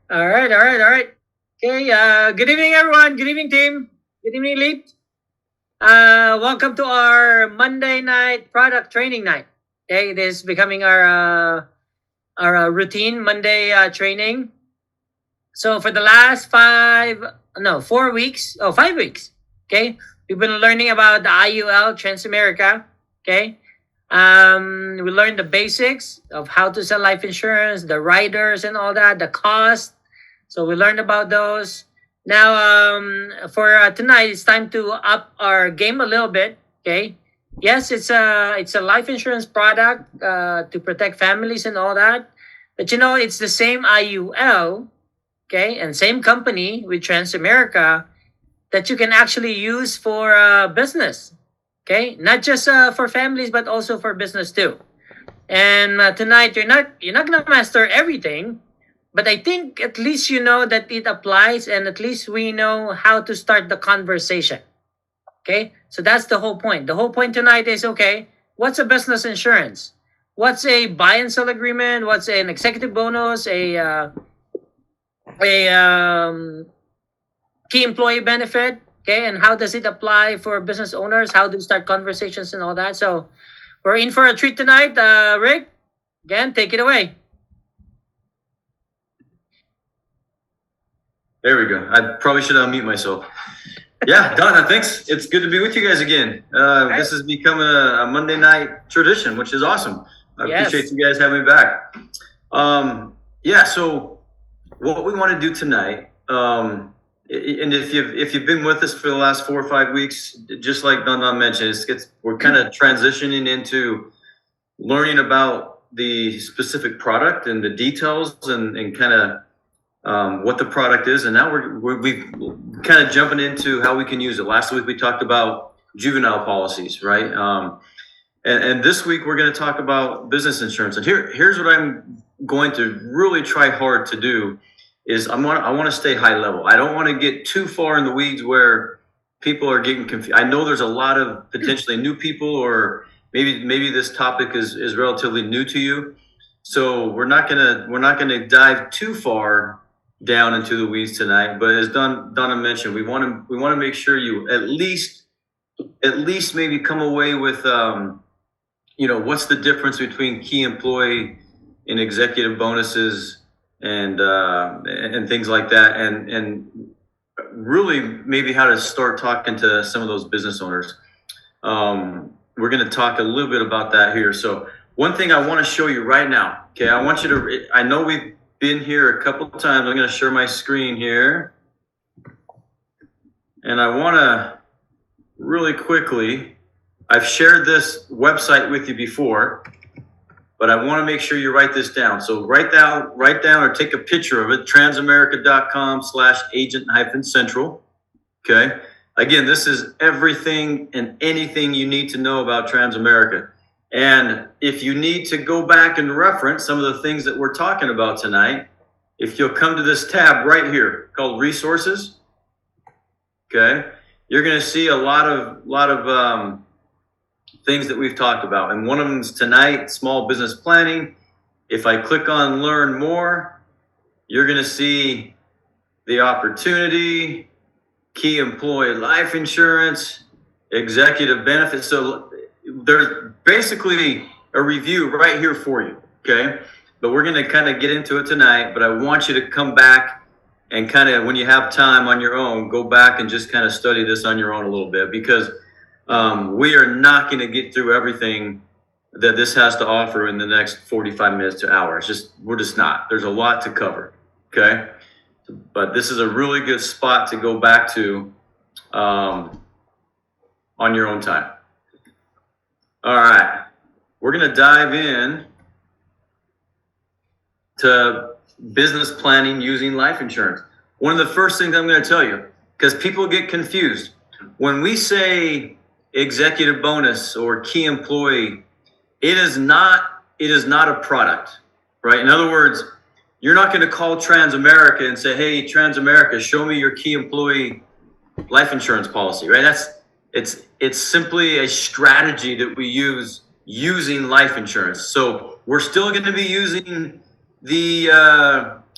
All right, all right, all right. Okay, good evening, everyone. Good evening, team. Good evening, Leap. Welcome to our Monday night product training night. Okay, this is becoming our routine Monday training. So for the last 4 weeks, 5 weeks, okay, we've been learning about the IUL Transamerica. Okay, we learned the basics of how to sell life insurance, the riders and all that, the cost. So we learned about those. Now, for tonight, it's time to up our game a little bit. Okay. Yes, it's a life insurance product to protect families and all that, but it's the same IUL, okay, and same company with Transamerica that you can actually use for business, okay, not just for families but also for business too. And tonight you're not gonna master everything, but I think at least you know that it applies, and at least we know how to start the conversation. Okay, so that's the whole point. The whole point tonight is, okay, what's a business insurance? What's a buy and sell agreement? What's an executive bonus? A key employee benefit? Okay, and how does it apply for business owners? How do you start conversations and all that? So we're in for a treat tonight. Rick, again, take it away. There we go. I probably should unmute myself. Yeah, Donna, thanks. It's good to be with you guys again. This is becoming a Monday night tradition, which is awesome. I appreciate you guys having me back. So what we want to do tonight, and if you've been with us for the last 4 or 5 weeks, just like Don mentioned, we're kind of transitioning into learning about the specific product and the details and kind of what the product is, and now we've kind of jumping into how we can use it. Last week we talked about juvenile policies, right? And this week we're going to talk about business insurance. And here's what I'm going to really try hard to do is I want to stay high level. I don't want to get too far in the weeds where people are getting confused. I know there's a lot of potentially new people, or maybe this topic is relatively new to you. So we're not gonna dive too far down into the weeds tonight, but as Donna mentioned, we want to make sure you at least maybe come away with what's the difference between key employee and executive bonuses and things like that, and really maybe how to start talking to some of those business owners. We're going to talk a little bit about that here. So one thing I want to show you right now, okay, I know we've been here a couple of times. I'm going to share my screen here. And I want to really quickly, I've shared this website with you before, but I want to make sure you write this down. So write down or take a picture of it, transamerica.com/agent-central. Okay. Again, this is everything and anything you need to know about Transamerica. And if you need to go back and reference some of the things that we're talking about tonight, if you'll come to this tab right here called Resources, okay, you're going to see a lot of things that we've talked about. And one of them is tonight, small business planning. If I click on Learn More, you're going to see the opportunity, key employee life insurance, executive benefits. So there's basically a review right here for you, okay? But we're going to kind of get into it tonight, but I want you to come back and kind of, when you have time on your own, go back and just kind of study this on your own a little bit, because we are not going to get through everything that this has to offer in the next 45 minutes to hours. We're just not. There's a lot to cover, okay? But this is a really good spot to go back to on your own time. All right, we're going to dive in to business planning using life insurance. One of the first things I'm going to tell you, because people get confused, when we say executive bonus or key employee, it is not a product, right? In other words, you're not going to call Transamerica and say, "Hey, Transamerica, show me your key employee life insurance policy," right? It's simply a strategy that we use using life insurance. So we're still going to be using the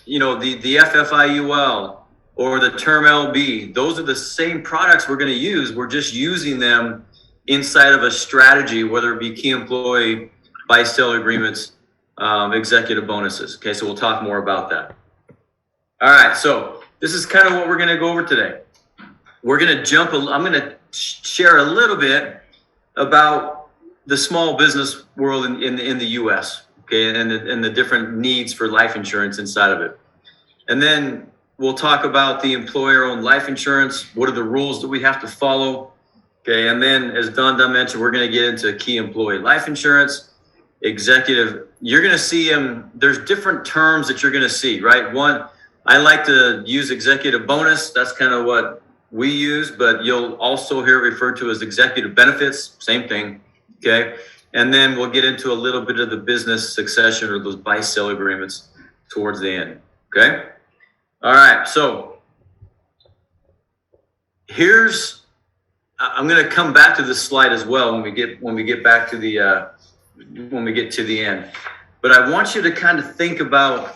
the FFIUL or the term LB, those are the same products we're going to use. We're just using them inside of a strategy, whether it be key employee, buy-sell agreements, executive bonuses. Okay, so we'll talk more about that. All right, so this is kind of what we're going to go over today. We're going to I'm going to share a little bit about the small business world in the U.S., okay, and the different needs for life insurance inside of it. And then we'll talk about the employer-owned life insurance. What are the rules that we have to follow? Okay, and then as Don mentioned, we're going to get into key employee life insurance, executive. You're going to see there's different terms that you're going to see, right? One, I like to use executive bonus. That's kind of what we use, but you'll also hear it referred to as executive benefits, same thing, okay? And then we'll get into a little bit of the business succession or those buy-sell agreements towards the end, okay? All right, so I'm going to come back to this slide as well when we get back to when we get to the end. But I want you to kind of think about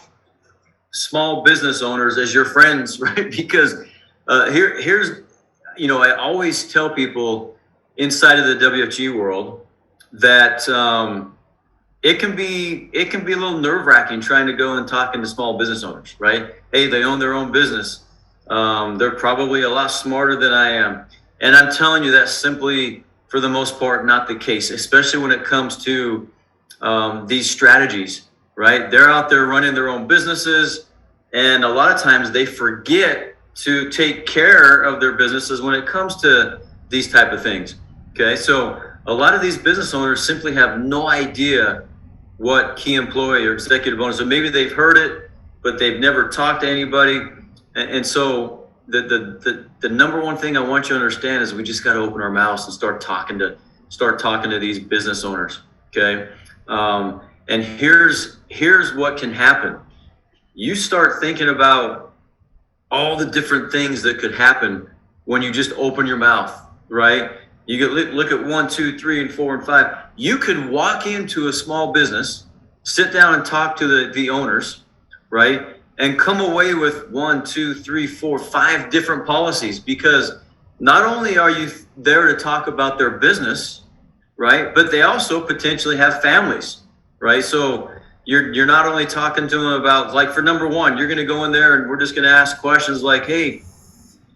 small business owners as your friends, right? Because here's I always tell people inside of the WFG world that it can be a little nerve-wracking trying to go and talking to small business owners, right? Hey, they own their own business. They're probably a lot smarter than I am. And I'm telling you, that's simply, for the most part, not the case, especially when it comes to these strategies, right? They're out there running their own businesses, and a lot of times they forget to take care of their businesses when it comes to these type of things, okay? So a lot of these business owners simply have no idea what key employee or executive bonus, so maybe they've heard it, but they've never talked to anybody. And so the number one thing I want you to understand is we just got to open our mouths and start talking to these business owners, okay? And here's what can happen. You start thinking about all the different things that could happen when you just open your mouth, right? You could look at 1, 2, 3, and 4, and 5. You could walk into a small business, sit down and talk to the owners, right? And come away with 1, 2, 3, 4, 5 different policies, because not only are you there to talk about their business, right? But they also potentially have families, right? So you're not only talking to them about, like, for number one, you're going to go in there and we're just going to ask questions like, hey,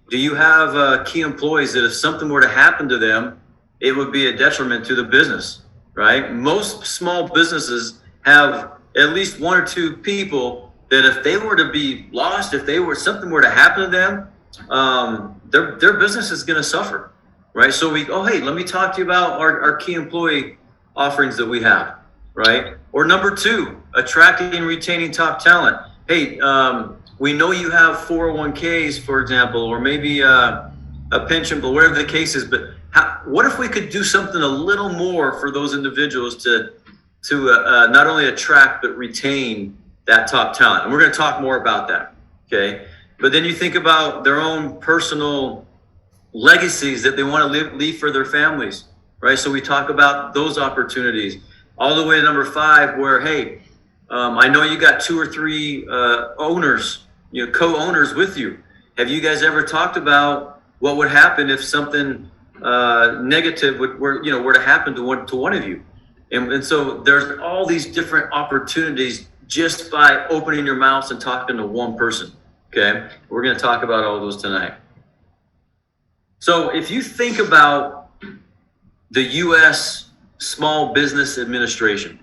do you have key employees that if something were to happen to them, it would be a detriment to the business, right? Most small businesses have at least 1 or 2 people that if they were to be lost, if something were to happen to them, their business is going to suffer, right? So hey, let me talk to you about our key employee offerings that we have, right? Or number 2, attracting and retaining top talent. Hey, we know you have 401ks, for example, or maybe a pension, but whatever the case is. But what if we could do something a little more for those individuals to not only attract but retain that top talent? And we're going to talk more about that, okay? But then you think about their own personal legacies that they want to leave for their families, right? So we talk about those opportunities, all the way to number 5, where, hey, I know you got 2 or 3 owners, co-owners with you. Have you guys ever talked about what would happen if something negative were to happen to one of you? And so there's all these different opportunities just by opening your mouth and talking to one person, okay? We're going to talk about all those tonight. So if you think about the U.S. Small Business Administration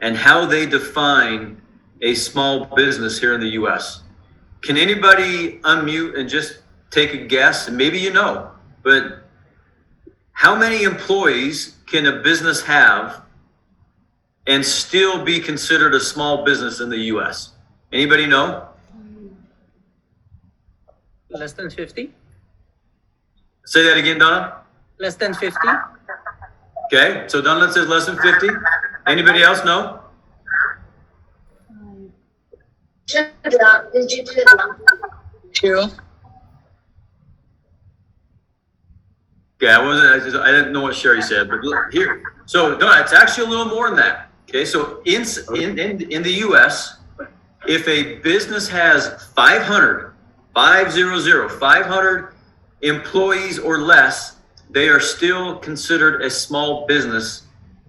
and how they define a small business here in the U.S., can anybody unmute and just take a guess? And maybe but how many employees can a business have and still be considered a small business in the U.S.? Anybody know? Less than 50? Say that again, Donna. Less than 50? Okay, so Donna says less than 50. Anybody else know? Two. Okay, I didn't know what Sherry said, but here. So Donna, it's actually a little more than that. Okay, so in the U.S., If a business has 500 employees or less, they are still considered a small business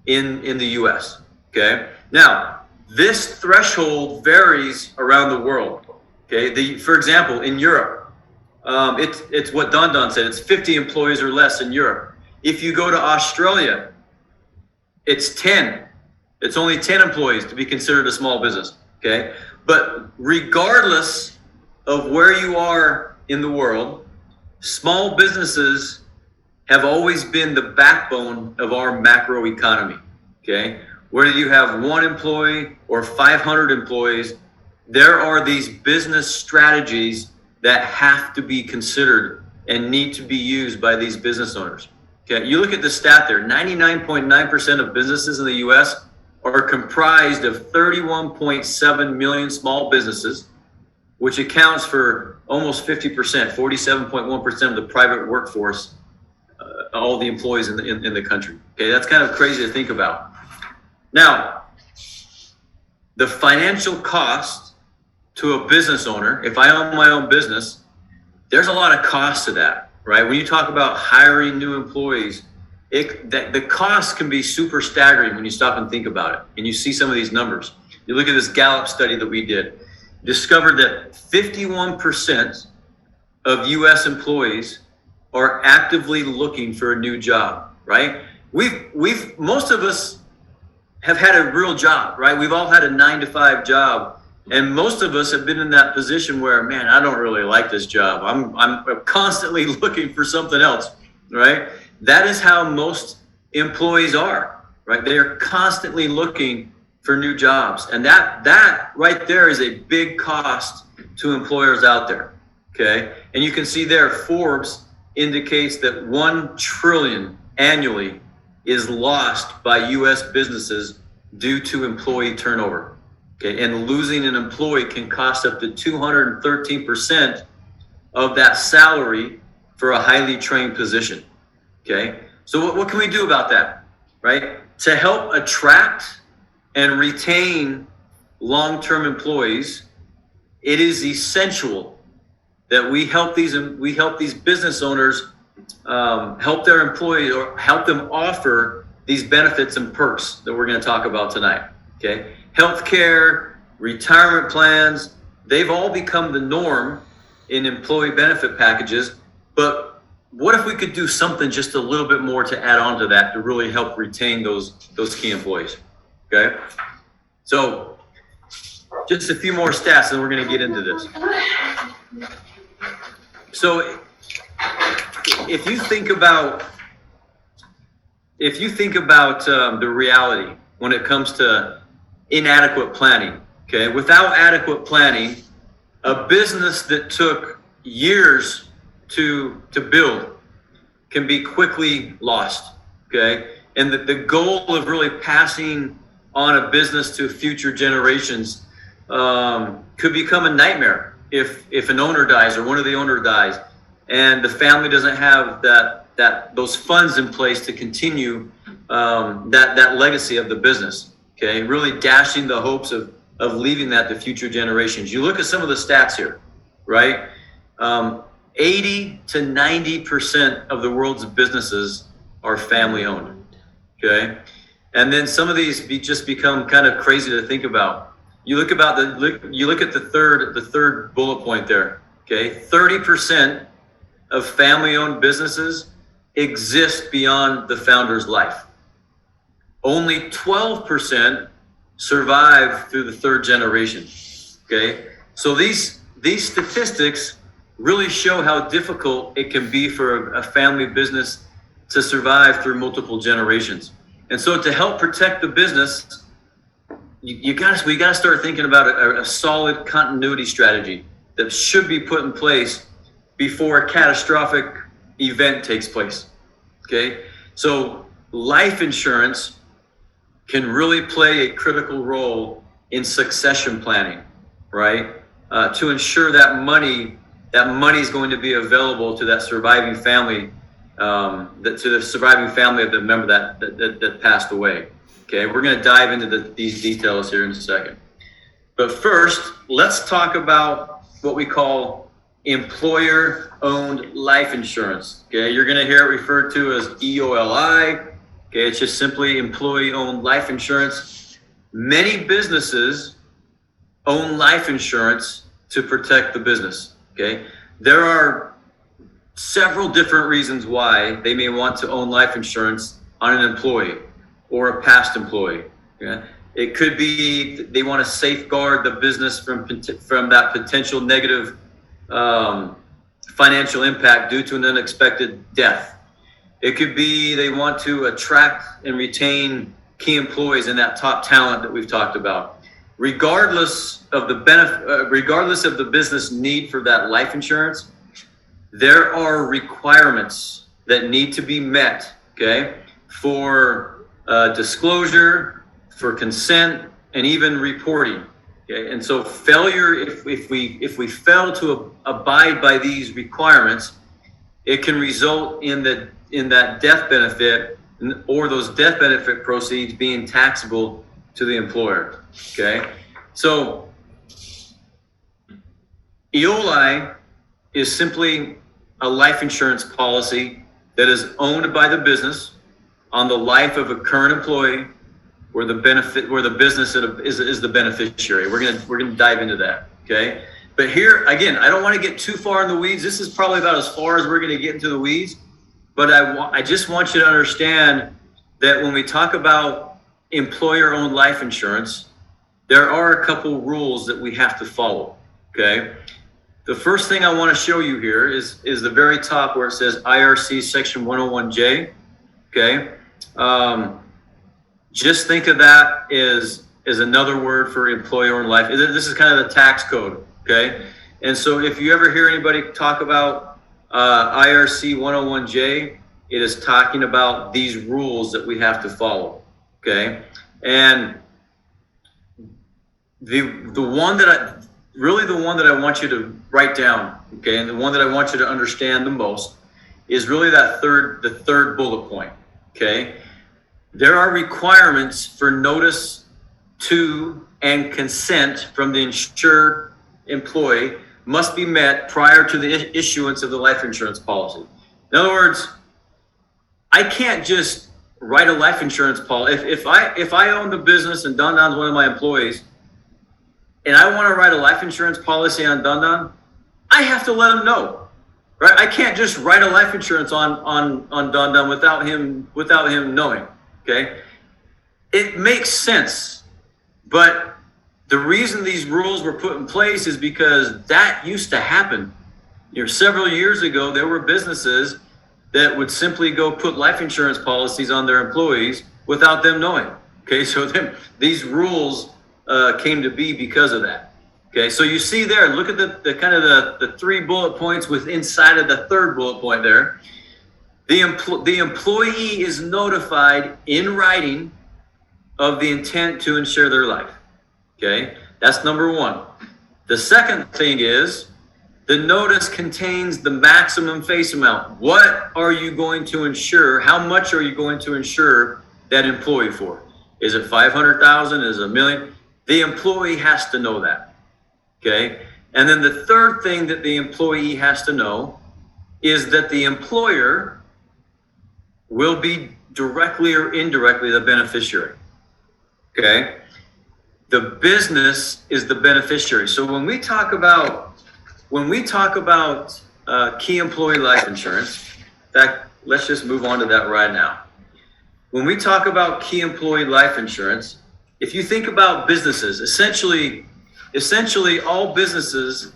in the US. Okay. Now, this threshold varies around the world. Okay. For example, in Europe, it's what Don said. It's 50 employees or less in Europe. If you go to Australia, it's 10. It's only 10 employees to be considered a small business. Okay. But regardless of where you are in the world, small businesses have always been the backbone of our macro economy. Okay. Whether you have one employee or 500 employees, there are these business strategies that have to be considered and need to be used by these business owners. Okay. You look at the stat there, 99.9% of businesses in the US are comprised of 31.7 million small businesses, which accounts for almost 50%, 47.1% of the private workforce, all the employees in the country. Okay, that's kind of crazy to think about. Now, the financial cost to a business owner, if I own my own business, there's a lot of cost to that, right? When you talk about hiring new employees, the cost can be super staggering when you stop and think about it. And you see some of these numbers. You look at this Gallup study that we did, discovered that 51% of US employees are actively looking for a new job, right? Most of us have had a real job, right? We've all had a 9-to-5 job. And most of us have been in that position where, man, I don't really like this job. I'm constantly looking for something else, right? That is how most employees are, right? They are constantly looking for new jobs. And that right there is a big cost to employers out there, okay? And you can see there, Forbes indicates that 1 trillion annually is lost by US businesses due to employee turnover, okay? And losing an employee can cost up to 213% of that salary for a highly trained position. Okay, so what can we do about that, right? To help attract and retain long-term employees, it is essential that we help these business owners help their employees or help them offer these benefits and perks that we're going to talk about tonight. Okay, healthcare, retirement plans, they've all become the norm in employee benefit packages, but what if we could do something just a little bit more to add on to that to really help retain those key employees? Okay, so just a few more stats and we're going to get into this. So if you think about the reality when it comes to inadequate planning, okay, without adequate planning, a business that took years to build can be quickly lost, okay? And the goal of really passing on a business to future generations could become a nightmare if an owner dies or one of the owner dies and the family doesn't have those funds in place to continue that legacy of the business, okay? Really dashing the hopes of leaving that to future generations. You look at some of the stats here, right? 80 to 90% of the world's businesses are family owned, okay? And then some of these just become kind of crazy to think about. You look at the third bullet point there, okay? 30% of family owned businesses exist beyond the founder's life. Only 12% survive through the third generation, okay? So these statistics really show how difficult it can be for a family business to survive through multiple generations. And so to help protect the business, we got to start thinking about a solid continuity strategy that should be put in place before a catastrophic event takes place, okay? So life insurance can really play a critical role in succession planning, right? To ensure that money is going to be available to that surviving family, to the surviving family of the member that passed away. Okay, we're going to dive into these details here in a second. But first, let's talk about what we call employer-owned life insurance. Okay, you're going to hear it referred to as EOLI. Okay, it's just simply employee-owned life insurance. Many businesses own life insurance to protect the business. Okay, there are several different reasons why they may want to own life insurance on an employee or a past employee. Okay? It could be they want to safeguard the business from that potential negative financial impact due to an unexpected death. It could be they want to attract and retain key employees and that top talent that we've talked about. Regardless of the regardless of the business need for that life insurance, there are requirements that need to be met. Okay, for disclosure, for consent, and even reporting. Okay, and so failure, if we fail to abide by these requirements, it can result in that death benefit or those death benefit proceeds being taxable to the employer. Okay, so EOLI is simply a life insurance policy that is owned by the business on the life of a current employee, where the business is the beneficiary. We're gonna dive into that. Okay, but here again, I don't want to get too far in the weeds. This is probably about as far as we're going to get into the weeds. But I just want you to understand that when we talk about employer-owned life insurance, there are a couple rules that we have to follow. Okay. The first thing I want to show you here is the very top where it says IRC section 101J. Okay. Just think of that as another word for employer-owned life. This is kind of the tax code. Okay. And so if you ever hear anybody talk about IRC 101J, it is talking about these rules that we have to follow. Okay. And the one that I want you to write down, okay, and the one that I want you to understand the most is really the third bullet point. Okay. There are requirements for notice to and consent from the insured employee must be met prior to the issuance of the life insurance policy. In other words, I can't just write a life insurance policy. If I own the business and Don Don's one of my employees, and I want to write a life insurance policy on Don Don, I have to let him know, right? I can't just write a life insurance on Don Don without him knowing. Okay, it makes sense, but the reason these rules were put in place is because that used to happen. Several years ago, there were businesses that would simply go put life insurance policies on their employees without them knowing. Okay, so these rules came to be because of that. Okay, so you see there, look at the kind of the 3 bullet points inside of the third bullet point there. The employee is notified in writing of the intent to insure their life. Okay, that's number 1. The second thing is the notice contains the maximum face amount. What are you going to insure? How much are you going to insure that employee for? Is it 500,000? Is it $1 million? The employee has to know that. Okay, and then the third thing that the employee has to know is that the employer will be directly or indirectly the beneficiary. Okay, the business is the beneficiary. So when we talk about key employee life insurance, in fact, let's just move on to that right now. When we talk about key employee life insurance, if you think about businesses, essentially all businesses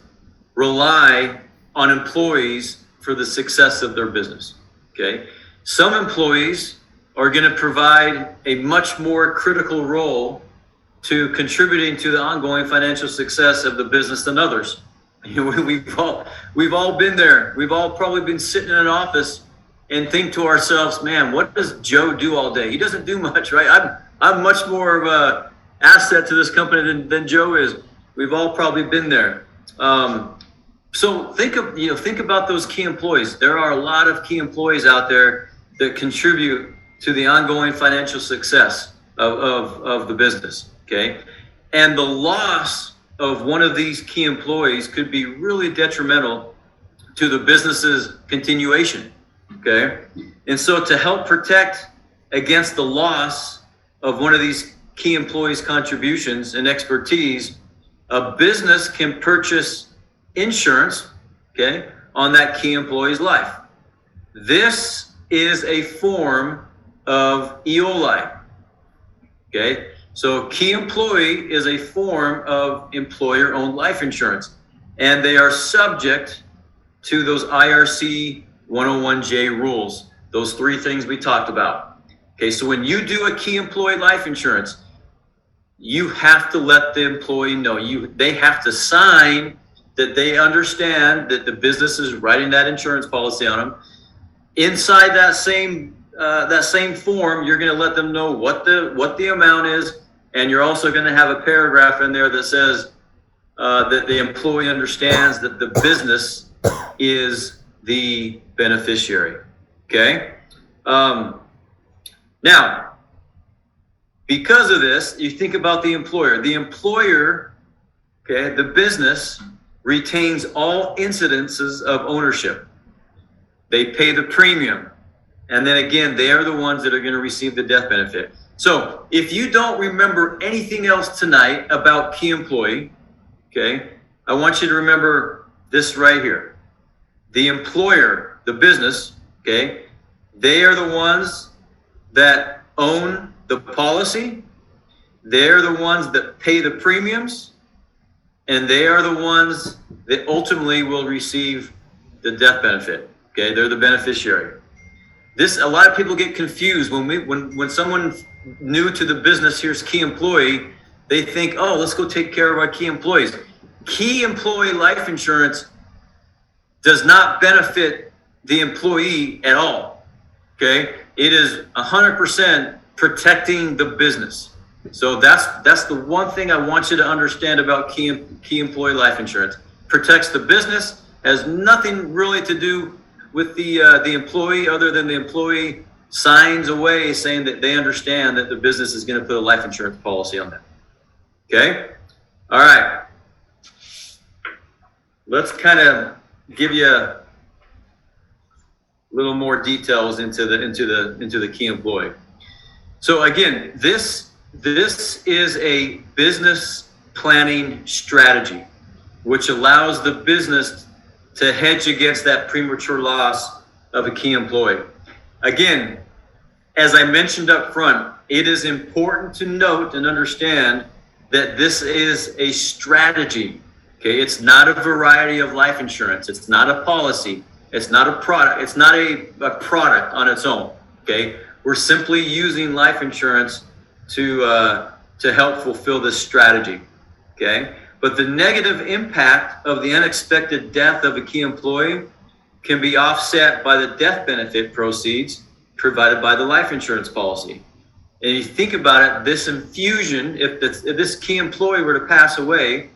rely on employees for the success of their business. Okay. Some employees are going to provide a much more critical role to contributing to the ongoing financial success of the business than others. We've all been there. We've all probably been sitting in an office and think to ourselves, man, what does Joe do all day? He doesn't do much, right? I'm much more of a asset to this company than Joe is. We've all probably been there. So think about those key employees. There are a lot of key employees out there that contribute to the ongoing financial success of the business. Okay. And the loss of one of these key employees could be really detrimental to the business's continuation. Okay. And so to help protect against the loss of one of these key employees' contributions and expertise, a business can purchase insurance, okay, on that key employee's life. This is a form of EOLI. Okay. So key employee is a form of employer-owned life insurance, and they are subject to those IRC 101J rules, those three things we talked about. Okay, so when you do a key employee life insurance, you have to let the employee know. They have to sign that they understand that the business is writing that insurance policy on them. Inside that same form, you're going to let them know what the amount is, and you're also going to have a paragraph in there that says that the employee understands that the business is the beneficiary. Okay. Now, because of this, you think about the employer. The employer, okay, the business retains all incidences of ownership. They pay the premium. And then again, they are the ones that are going to receive the death benefit. So if you don't remember anything else tonight about key employee, okay, I want you to remember this right here. The employer, the business, okay, they are the ones that own the policy. They're the ones that pay the premiums, and they are the ones that ultimately will receive the death benefit. Okay, they're the beneficiary. A lot of people get confused when someone new to the business hears key employee, they think, oh, let's go take care of our key employees. Key employee life insurance does not benefit the employee at all. Okay, it is 100% protecting the business. So that's the one thing I want you to understand about key employee life insurance. Protects the business, has nothing really to do with the employee, other than the employee signs away saying that they understand that the business is going to put a life insurance policy on them. Okay, all right. Let's kind of give you a little more details into the key employee. So again, this is a business planning strategy, which allows the business to hedge against that premature loss of a key employee. Again, as I mentioned up front, it is important to note and understand that this is a strategy. Okay, it's not a variety of life insurance. It's not a policy. It's not a product. It's not a product on its own. Okay, we're simply using life insurance to help fulfill this strategy. Okay, but the negative impact of the unexpected death of a key employee can be offset by the death benefit proceeds provided by the life insurance policy. And you think about it, this infusion, if this key employee were to pass away,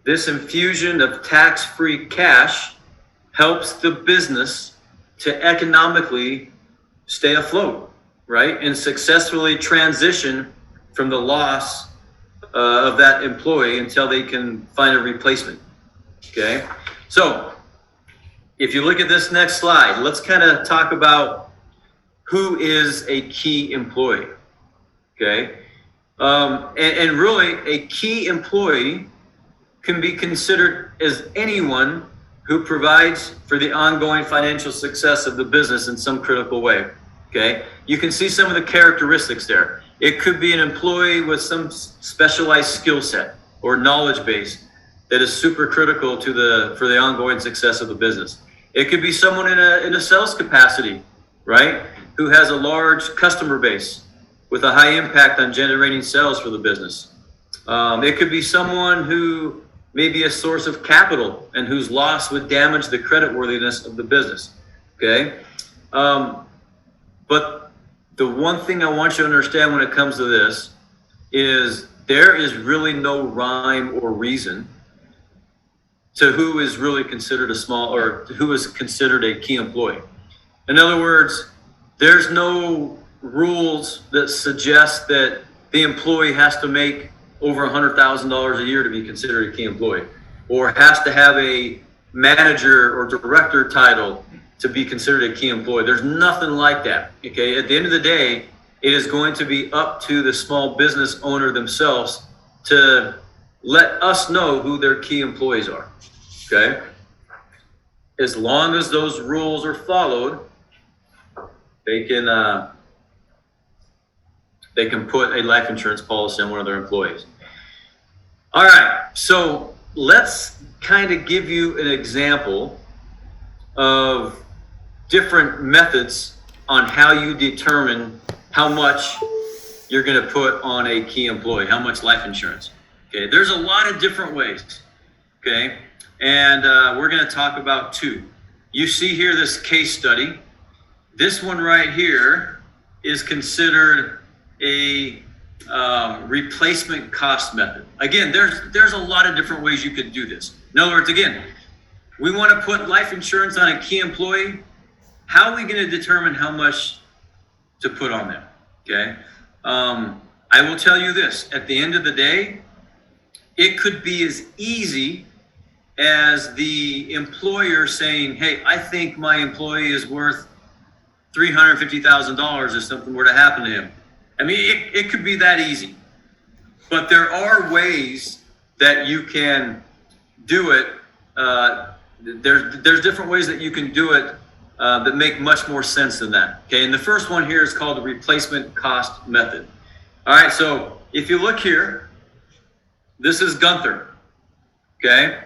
this infusion of tax-free cash helps the business to economically stay afloat, right? And successfully transition from the loss of that employee until they can find a replacement. Okay, so if you look at this next slide, let's kind of talk about who is a key employee. Okay, and really a key employee can be considered as anyone who provides for the ongoing financial success of the business in some critical way. Okay, you can see some of the characteristics there. It could be an employee with some specialized skill set or knowledge base that is super critical for the ongoing success of the business. It could be someone in a sales capacity, right, who has a large customer base with a high impact on generating sales for the business. It could be someone who may be a source of capital and whose loss would damage the creditworthiness of the business. Okay, but the one thing I want you to understand when it comes to this is there is really no rhyme or reason to who is really considered who is considered a key employee. In other words, there's no rules that suggest that the employee has to make over $100,000 a year to be considered a key employee, or has to have a manager or director title to be considered a key employee. There's nothing like that. Okay, at the end of the day, it is going to be up to the small business owner themselves to let us know who their key employees are. Okay, as long as those rules are followed, they can put a life insurance policy on one of their employees. All right, so let's kind of give you an example of different methods on how you determine how much you're going to put on a key employee, how much life insurance. Okay, there's a lot of different ways. Okay, and we're going to talk about two. You see here this case study. This one right here is considered a replacement cost method. Again, there's a lot of different ways you could do this. In other words, again, we want to put life insurance on a key employee. How are we going to determine how much to put on them? Okay. I will tell you this, at the end of the day, it could be as easy as the employer saying, hey, I think my employee is worth $350,000 if something were to happen to him. I mean, it could be that easy. But there are ways that you can do it. There's different ways that you can do it that make much more sense than that. Okay, and the first one here is called the replacement cost method. All right, so if you look here, this is Gunther. Okay,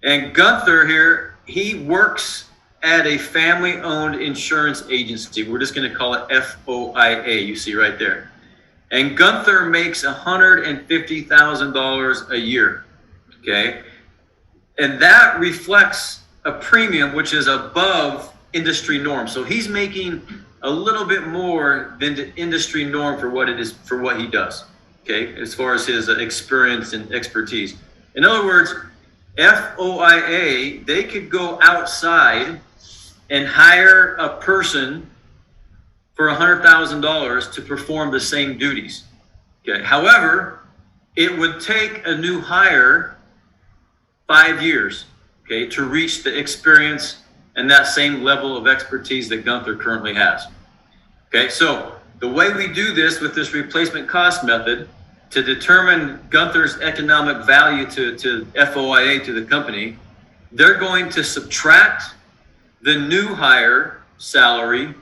and Gunther here, he works at a family-owned insurance agency. We're just going to call it FOIA, you see right there. And Gunther makes $150,000 a year, okay? And that reflects a premium which is above industry norm. So he's making a little bit more than the industry norm for what it is, for what he does, okay? As far as his experience and expertise. In other words, FOIA, they could go outside and hire a person for $100,000 to perform the same duties. Okay. However, it would take a new hire 5 years, okay, to reach the experience and that same level of expertise that Gunther currently has. Okay, so the way we do this with this replacement cost method to determine Gunther's economic value to FOIA, to the company, they're going to subtract the new hire salary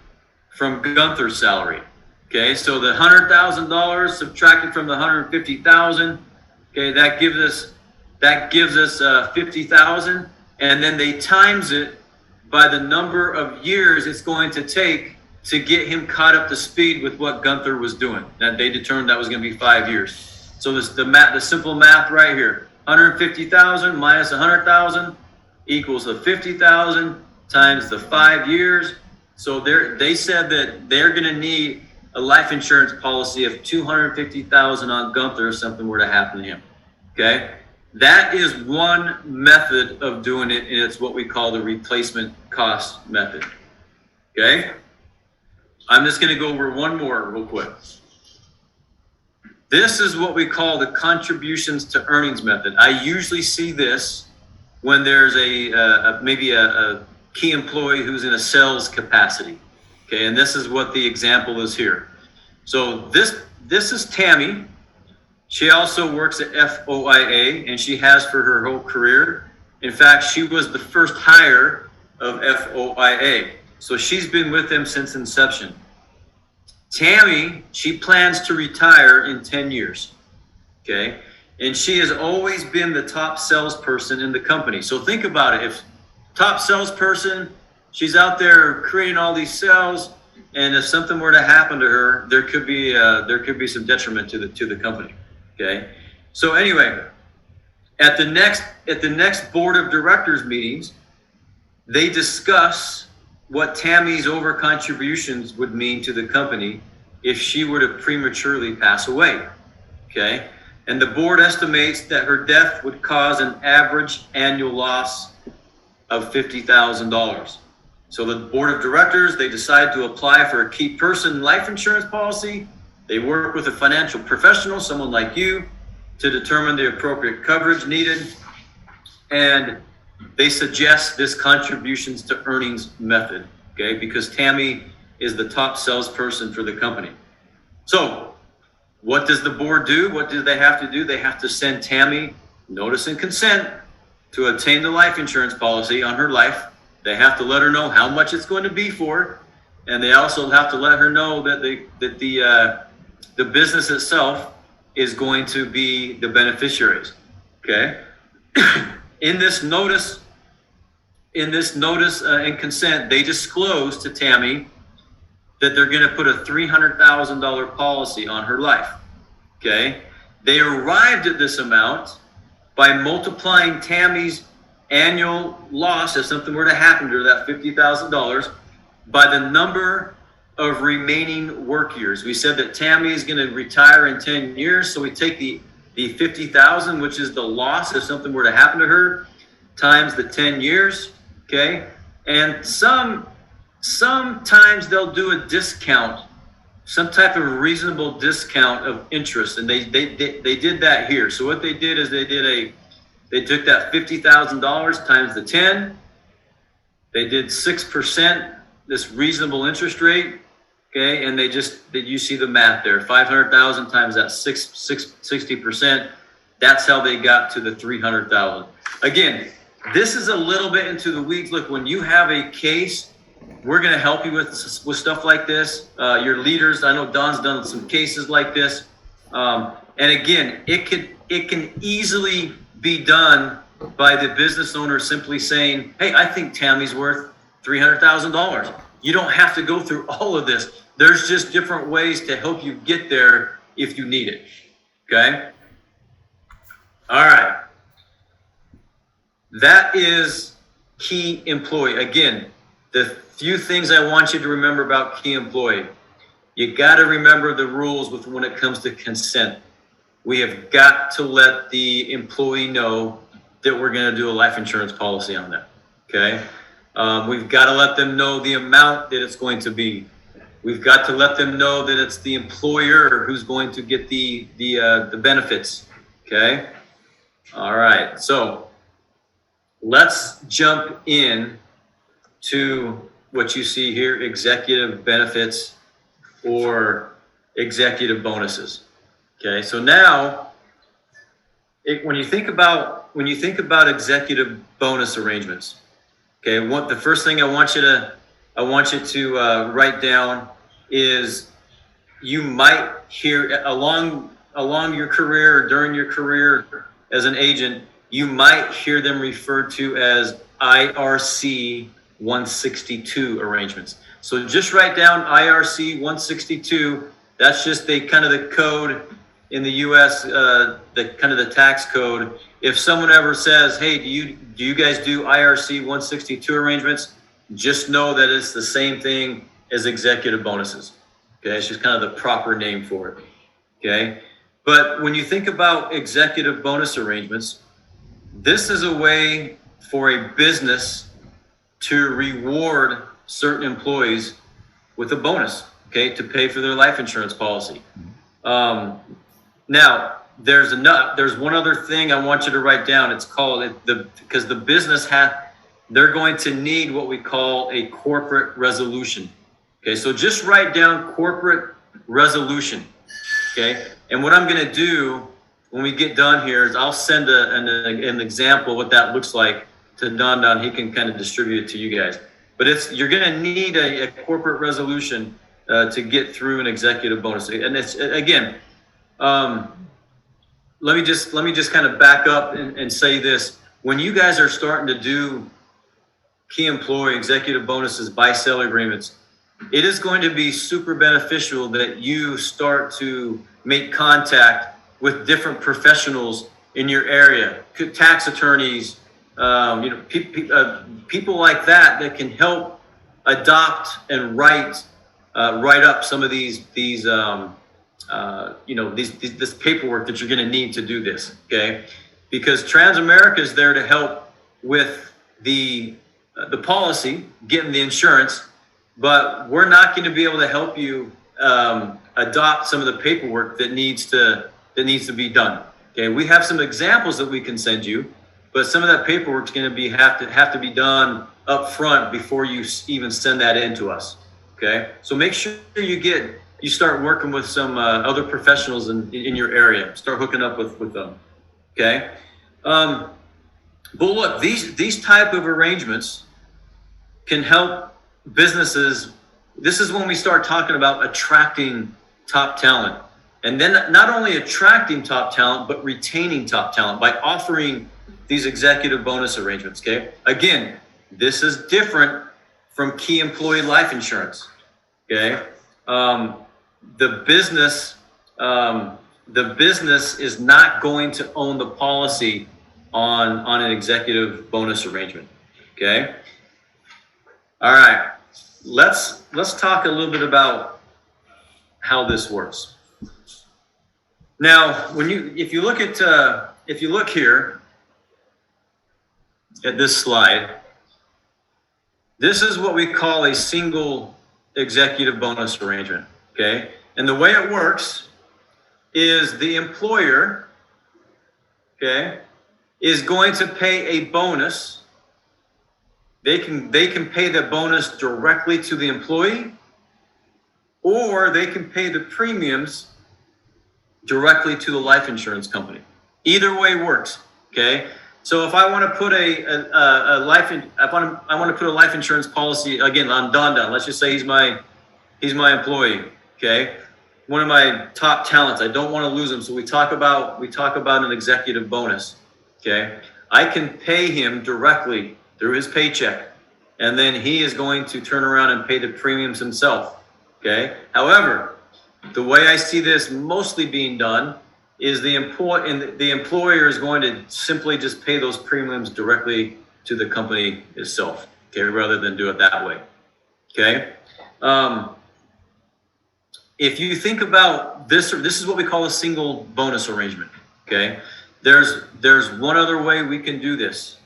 from Gunther's salary. Okay, so the $100,000 subtracted from the $150,000, okay, that gives us $50,000, and then they times it by the number of years it's going to take to get him caught up to speed with what Gunther was doing. And they determined that was going to be 5 years. So this the simple math right here: 150,000 minus 100,000 equals the 50,000 times the 5 years. So they said that they're going to need a life insurance policy of $250,000 on Gunther if something were to happen to him. Okay, that is one method of doing it, and it's what we call the replacement cost method. Okay, I'm just going to go over one more real quick. This is what we call the contributions to earnings method. I usually see this when there's maybe a key employee who's in a sales capacity. Okay, and this is what the example is here. So this is Tammy. She also works at FOIA, and she has for her whole career. In fact, she was the first hire of FOIA. So she's been with them since inception. Tammy, she plans to retire in 10 years. Okay, and she has always been the top salesperson in the company. So think about it. If top salesperson, she's out there creating all these sales, and if something were to happen to her, there could be some detriment to the company. Okay, so anyway, at the next board of directors meetings, they discuss what Tammy's over contributions would mean to the company if she were to prematurely pass away. Okay, and the board estimates that her death would cause an average annual loss of $50,000. So the board of directors, they decide to apply for a key person life insurance policy. They work with a financial professional, someone like you, to determine the appropriate coverage needed, and they suggest this contributions to earnings method, okay, because Tammy is the top salesperson for the company. So what does the board do? What do they have to do? They have to send Tammy notice and consent to obtain the life insurance policy on her life. They have to let her know how much it's going to be for, and they also have to let her know that the business itself is going to be the beneficiaries. Okay. In this notice and consent, they disclose to Tammy that they're going to put a $300,000 policy on her life. Okay. They arrived at this amount by multiplying Tammy's annual loss, if something were to happen to her, that $50,000, by the number of remaining work years. We said that Tammy is going to retire in 10 years, so we take the 50,000, which is the loss if something were to happen to her, times the 10 years, okay? And sometimes they'll do a discount, some type of reasonable discount of interest, and they did that here. So what they did is they took that $50,000 times the 10, they did 6%, this reasonable interest rate, okay, and you see the math there, 500,000 times that 60%, that's how they got to the 300,000. Again, this is a little bit into the weeds. Look, when you have a case, we're going to help you with stuff like this. Your leaders, I know Don's done some cases like this. And again, it can easily be done by the business owner simply saying, hey, I think Tammy's worth $300,000. You don't have to go through all of this. There's just different ways to help you get there if you need it. Okay? All right. That is key employee. Again, the few things I want you to remember about key employee. You got to remember the rules when it comes to consent. We have got to let the employee know that we're going to do a life insurance policy on them. Okay? We've got to let them know the amount that it's going to be. We've got to let them know that it's the employer who's going to get the benefits. Okay? All right. So let's jump in to what you see here, executive benefits or executive bonuses. Okay? So now when you think about executive bonus arrangements, okay, the first thing I want you to write down is you might hear along your career or during your career as an agent, you might hear them referred to as IRC 162 arrangements. So just write down IRC 162. That's just the code in the U.S., the tax code. If someone ever says, hey, do you guys do IRC 162 arrangements? Just know that it's the same thing as executive bonuses. Okay, it's just kind of the proper name for it. Okay, but when you think about executive bonus arrangements, this is a way for a business to reward certain employees with a bonus, okay, to pay for their life insurance policy. Now, there's one other thing I want you to write down. It's called because the business they're going to need what we call a corporate resolution. Okay, so just write down corporate resolution. Okay, and what I'm going to do when we get done here is I'll send an example of what that looks like to Don. He can kind of distribute it to you guys. But you're going to need a corporate resolution to get through an executive bonus. And it's again. Let me just kind of back up and say this. When you guys are starting to do key employee executive bonuses by sale agreements, it is going to be super beneficial that you start to make contact with different professionals in your area, tax attorneys, people like that can help adopt and write up some of these this paperwork that you're going to need to do this, okay? Because Transamerica is there to help with the policy, getting the insurance, but we're not going to be able to help you adopt some of the paperwork that needs to be done, Okay, we have some examples that we can send you, but some of that paperwork is going to be have to be done up front before you even send that in to us. Okay, so make sure you start working with some other professionals in your area. Start hooking up with them. Okay, but look, these type of arrangements can help businesses. This is when we start talking about attracting top talent. And then not only attracting top talent, but retaining top talent by offering these executive bonus arrangements. Okay. Again, this is different from key employee life insurance. Okay. The business is not going to own the policy on an executive bonus arrangement. Okay. All right. Let's talk a little bit about how this works. Now, if you look here at this slide, this is what we call a single executive bonus arrangement. Okay, and the way it works is the employer, okay, is going to pay a bonus. They can pay the bonus directly to the employee, or they can pay the premiums directly to the life insurance company. Either way works. Okay. So if I want to put I want to put a life insurance policy again on Don. Let's just say he's my employee. Okay. One of my top talents. I don't want to lose him. So we talk about an executive bonus. Okay. I can pay him directly through his paycheck, and then he is going to turn around and pay the premiums himself. Okay. However, the way I see this mostly being done is the employer is going to simply just pay those premiums directly to the company itself, okay, rather than do it that way. Okay. If you think about this is what we call a single bonus arrangement. Okay. There's one other way we can do this,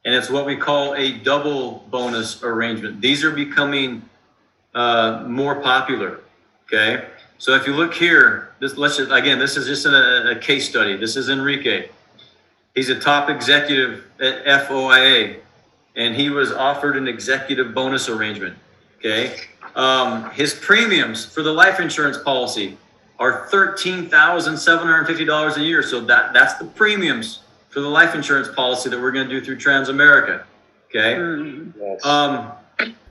and it's what we call a double bonus arrangement. These are becoming more popular. Okay. So if you look here, this is just a case study. This is Enrique. He's a top executive at FOIA, and he was offered an executive bonus arrangement. Okay. His premiums for the life insurance policy are $13,750 a year. So that's the premiums for the life insurance policy that we're going to do through Transamerica. Okay. Yes.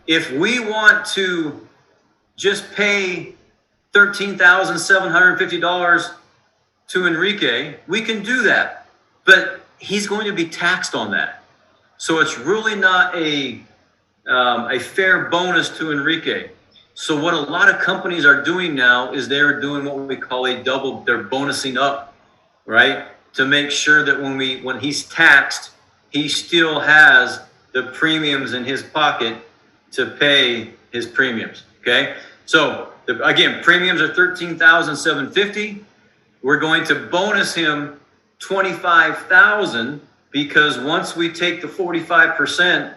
If we want to just pay $13,750 to Enrique, we can do that, but he's going to be taxed on that. So it's really not a fair bonus to Enrique. So what a lot of companies are doing now is they're doing what we call a double. They're bonusing up, right, to make sure that when he's taxed, he still has the premiums in his pocket to pay his premiums. Okay, so. Again, premiums are $13,750. We're going to bonus him $25,000 because once we take the 45%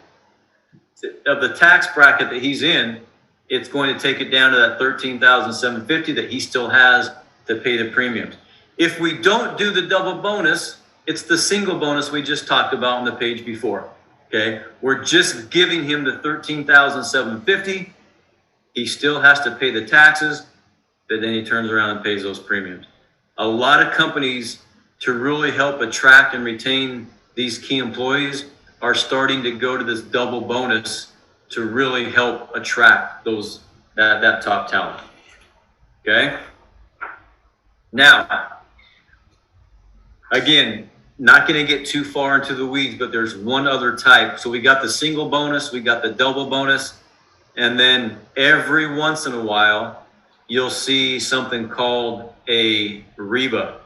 of the tax bracket that he's in, it's going to take it down to that $13,750 that he still has to pay the premiums. If we don't do the double bonus, it's the single bonus we just talked about on the page before. Okay, we're just giving him the $13,750. He still has to pay the taxes, but then he turns around and pays those premiums. A lot of companies, to really help attract and retain these key employees, are starting to go to this double bonus to really help attract that top talent. Okay? Now, again, not going to get too far into the weeds, but there's one other type. So we got the single bonus, we got the double bonus. And then every once in a while, you'll see something called a REBA,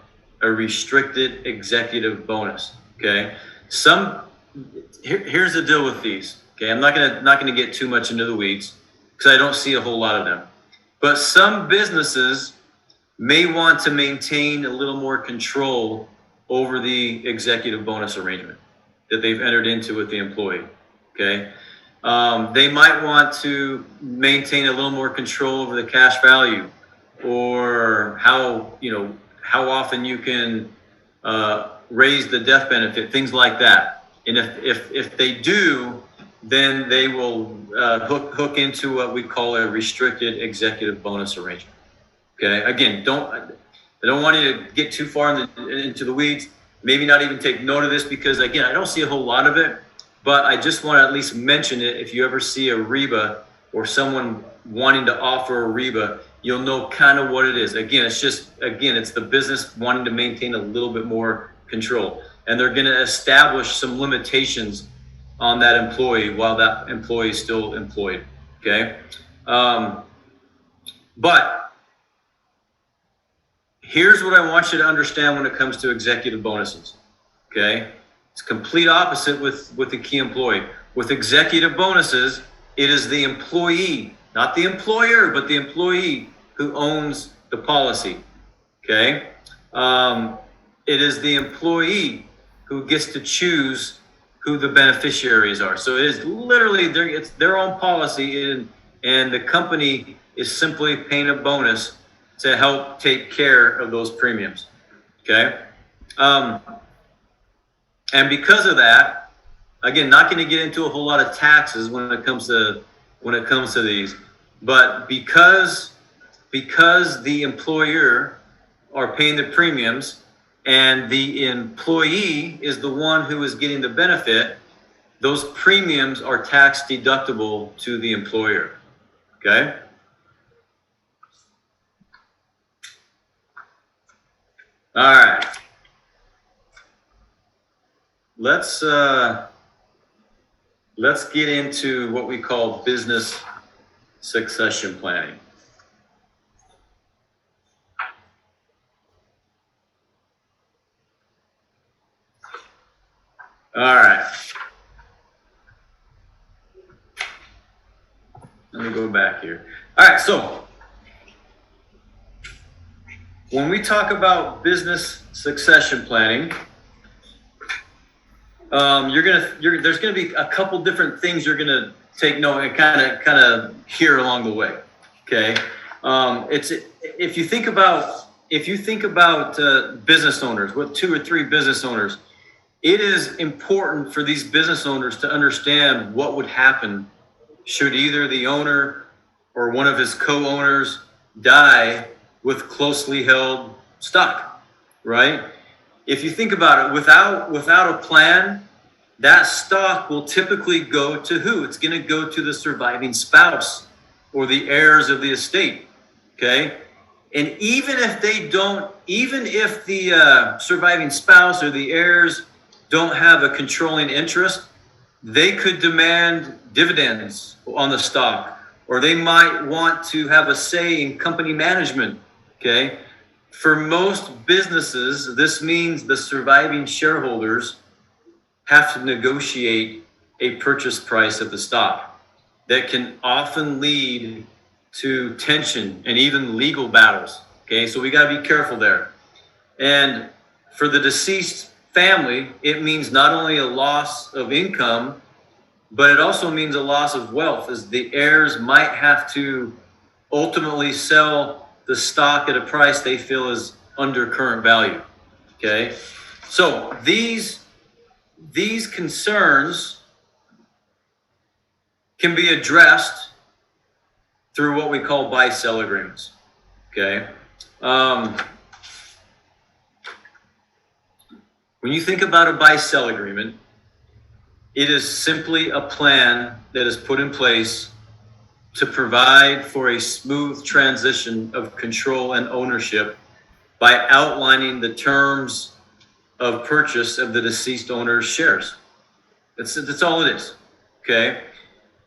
a restricted executive bonus. Okay. Here's the deal with these. Okay. I'm not gonna get too much into the weeds because I don't see a whole lot of them. But some businesses may want to maintain a little more control over the executive bonus arrangement that they've entered into with the employee. Okay. They might want to maintain a little more control over the cash value, or how often you can raise the death benefit, things like that. And if they do, then they will hook into what we call a restricted executive bonus arrangement. Okay, again, I don't want you to get too far into the weeds. Maybe not even take note of this because, again, I don't see a whole lot of it, but I just want to at least mention it. If you ever see a REBA or someone wanting to offer a REBA, you'll know kind of what it is. Again, it's the business wanting to maintain a little bit more control. And they're going to establish some limitations on that employee while that employee is still employed. Okay. But here's what I want you to understand when it comes to executive bonuses. Okay. It's complete opposite with the key employee. With executive bonuses, it is the employee, not the employer, but the employee who owns the policy. Okay. It is the employee who gets to choose who the beneficiaries are. So it is literally it's their own policy, and the company is simply paying a bonus to help take care of those premiums. Okay. And because of that, again, not going to get into a whole lot of taxes when it comes to these, but because the employer are paying the premiums and the employee is the one who is getting the benefit, those premiums are tax deductible to the employer. Okay? All right. Let's get into what we call business succession planning. All right. Let me go back here. All right, so when we talk about business succession planning, there's gonna be a couple different things you're gonna take note and kind of hear along the way. Okay, if you think about business owners with 2 or 3 business owners, it is important for these business owners to understand what would happen should either the owner or one of his co-owners die with closely held stock, right? If you think about it, without a plan, that stock will typically go to who? It's going to go to the surviving spouse or the heirs of the estate, okay? And even if the surviving spouse or the heirs don't have a controlling interest, they could demand dividends on the stock, or they might want to have a say in company management, okay? For most businesses, this means the surviving shareholders have to negotiate a purchase price of the stock that can often lead to tension and even legal battles, okay? So we got to be careful there. And for the deceased family, it means not only a loss of income, but it also means a loss of wealth, as the heirs might have to ultimately sell the stock at a price they feel is under current value. Okay, so these concerns can be addressed through what we call buy-sell agreements. Okay. When you think about a buy-sell agreement, it is simply a plan that is put in place to provide for a smooth transition of control and ownership by outlining the terms of purchase of the deceased owner's shares. That's all it is, okay?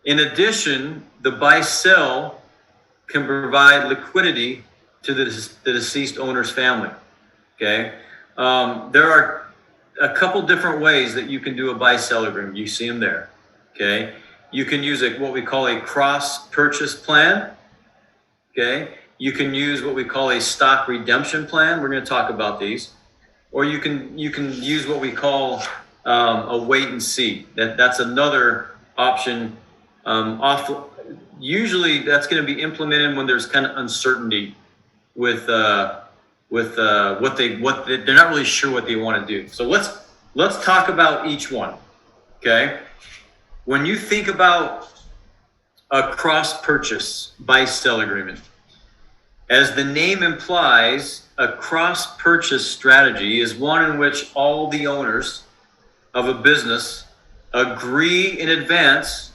In addition, the buy-sell can provide liquidity to the deceased owner's family, okay? There are a couple different ways that you can do a buy-sell agreement. You see them there, okay? You can use what we call a cross-purchase plan, okay? You can use what we call a stock redemption plan. We're going to talk about these. Or you can use what we call a wait and see. That's another option. Usually that's going to be implemented when there's kind of uncertainty with they're not really sure what they want to do. So let's talk about each one. Okay, when you think about a cross purchase buy sell agreement, as the name implies, a cross purchase strategy is one in which all the owners of a business agree in advance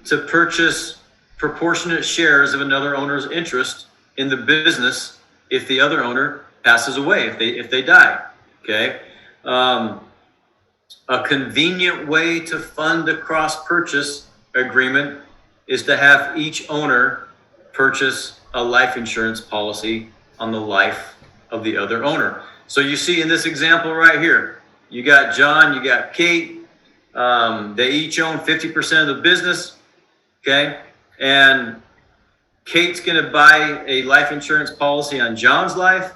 to purchase proportionate shares of another owner's interest in the business if the other owner passes away, if they die. Okay. A convenient way to fund a cross purchase agreement is to have each owner purchase a life insurance policy on the life of the other owner. So you see in this example right here, you got John, you got Kate. They each own 50% of the business. Okay. And Kate's going to buy a life insurance policy on John's life.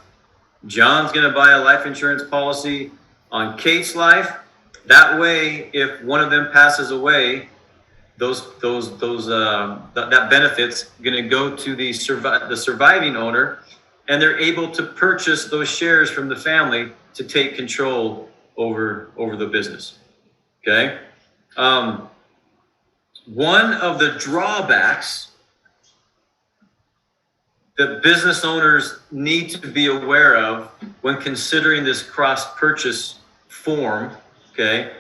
John's going to buy a life insurance policy on Kate's life. That way, if one of them passes away, that benefit's going to go to the surviving owner, and they're able to purchase those shares from the family to take control over the business. Okay. One of the drawbacks that business owners need to be aware of when considering this cross purchase form, okay,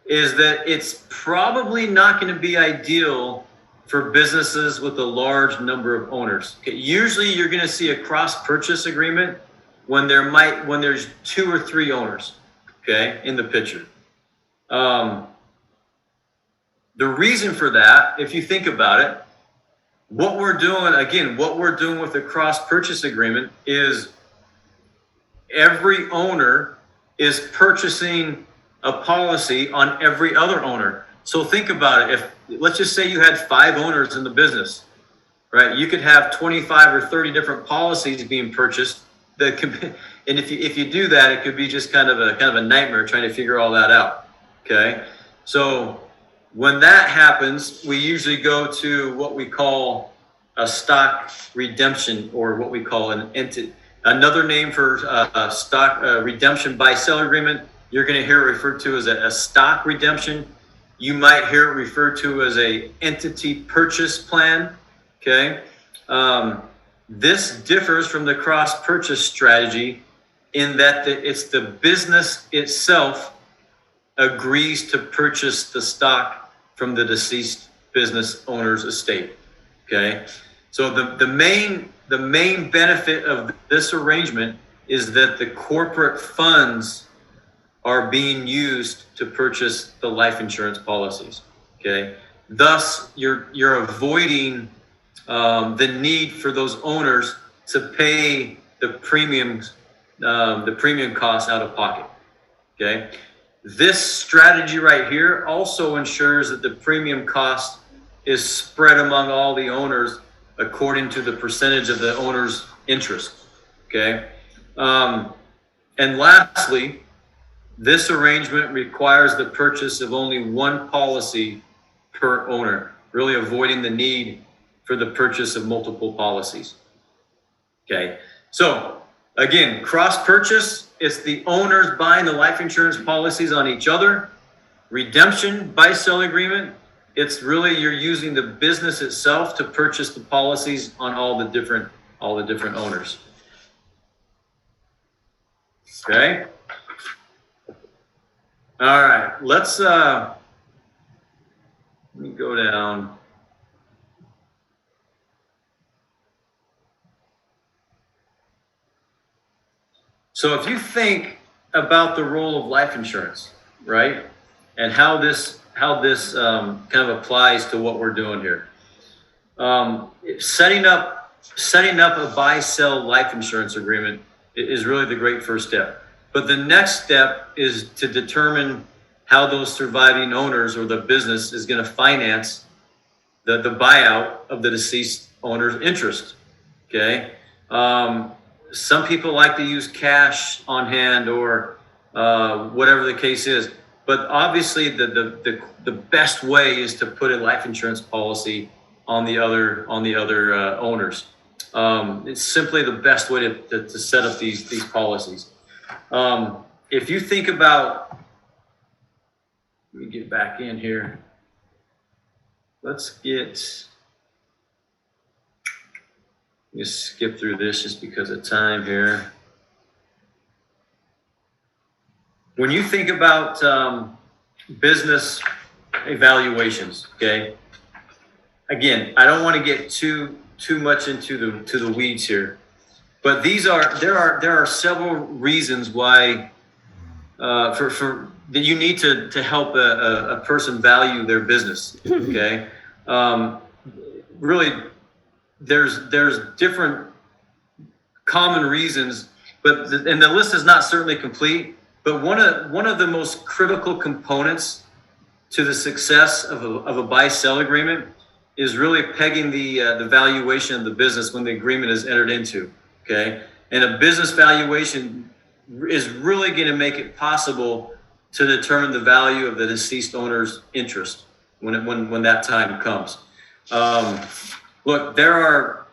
is that it's probably not going to be ideal for businesses with a large number of owners. Okay, usually you're going to see a cross purchase agreement when there's 2 or 3 owners, okay, in the picture. The reason for that, if you think about it, what we're doing with the cross purchase agreement is every owner is purchasing a policy on every other owner. So think about it. Let's just say you had 5 owners in the business, right? You could have 25 or 30 different policies being purchased. And if you do that, it could be just kind of a nightmare trying to figure all that out. Okay, so when that happens, we usually go to what we call a stock redemption, or what we call an entity. Another name for stock redemption buy sell agreement, you're going to hear it referred to as a stock redemption. You might hear it referred to as a entity purchase plan. Okay, this differs from the cross purchase strategy in that it's the business itself agrees to purchase the stock from the deceased business owner's estate. Okay, so the main benefit of this arrangement is that the corporate funds are being used to purchase the life insurance policies. Okay, thus you're avoiding the need for those owners to pay the premium costs out of pocket. Okay, this strategy right here also ensures that the premium cost is spread among all the owners according to the percentage of the owner's interest. Okay, and lastly, this arrangement requires the purchase of only one policy per owner, really avoiding the need for the purchase of multiple policies. Okay, so again, cross purchase, it's the owners buying the life insurance policies on each other. Redemption buy sell agreement, it's really you're using the business itself to purchase the policies on all the different owners. Okay. All right, let me go down. So if you think about the role of life insurance, right, and how this kind of applies to what we're doing here, setting up a buy sell life insurance agreement is really the great first step. But the next step is to determine how those surviving owners or the business is going to finance the buyout of the deceased owner's interest. Okay. Some people like to use cash on hand or whatever the case is. But obviously the best way is to put a life insurance policy on the other owners. It's simply the best way to set up these policies. If you think about, let me get back in here. Let's skip through this just because of time here. When you think about business evaluations, okay? Again, I don't want to get too much into the weeds here, but there are several reasons why for that you need to help a person value their business. Okay, really, there's different common reasons, but and the list is not certainly complete. But one of the most critical components to the success of a buy-sell agreement is really pegging the valuation of the business when the agreement is entered into. Okay, and a business valuation is really going to make it possible to determine the value of the deceased owner's interest when that time comes. Look, there are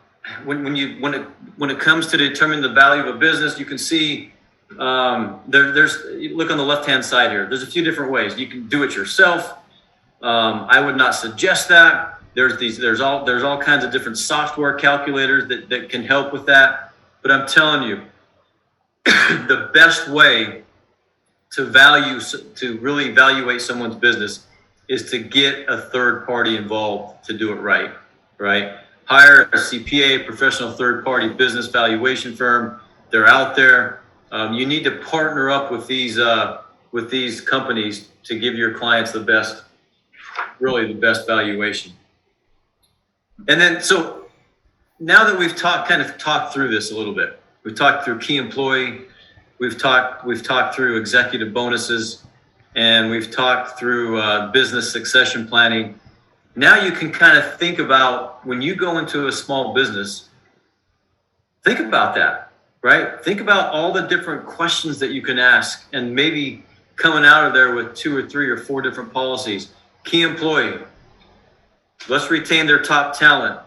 when it comes to determining the value of a business, you can see there's look on the left hand side here. There's a few different ways you can do it yourself. I would not suggest that. There's all kinds of different software calculators that can help with that. But I'm telling you, the best way to really evaluate someone's business is to get a third party involved to do it right. Hire a CPA, professional third party business valuation firm. They're out there. You need to partner up with these companies to give your clients the best valuation. And then, so now that we've talked through this a little bit, we've talked through key employee, we've talked through executive bonuses, and we've talked through business succession planning. Now you can kind of think about when you go into a small business, think about that, right? Think about all the different questions that you can ask, and maybe coming out of there with 2 or 3 or 4 different policies. Key employee, let's retain their top talent.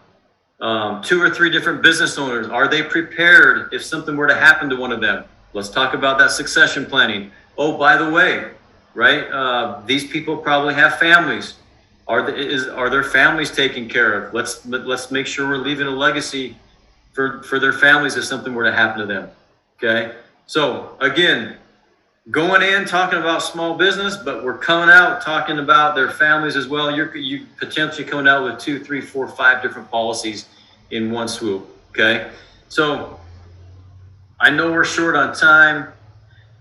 2 or 3 different business owners, are they prepared if something were to happen to one of them? Let's talk about that succession planning. Oh, by the way, right? These people probably have families. Are their families taken care of? Let's make sure we're leaving a legacy for their families if something were to happen to them. Okay. So again, going in talking about small business, but we're coming out talking about their families as well. You potentially coming out with 2, 3, 4, 5 different policies in one swoop. Okay. So I know we're short on time.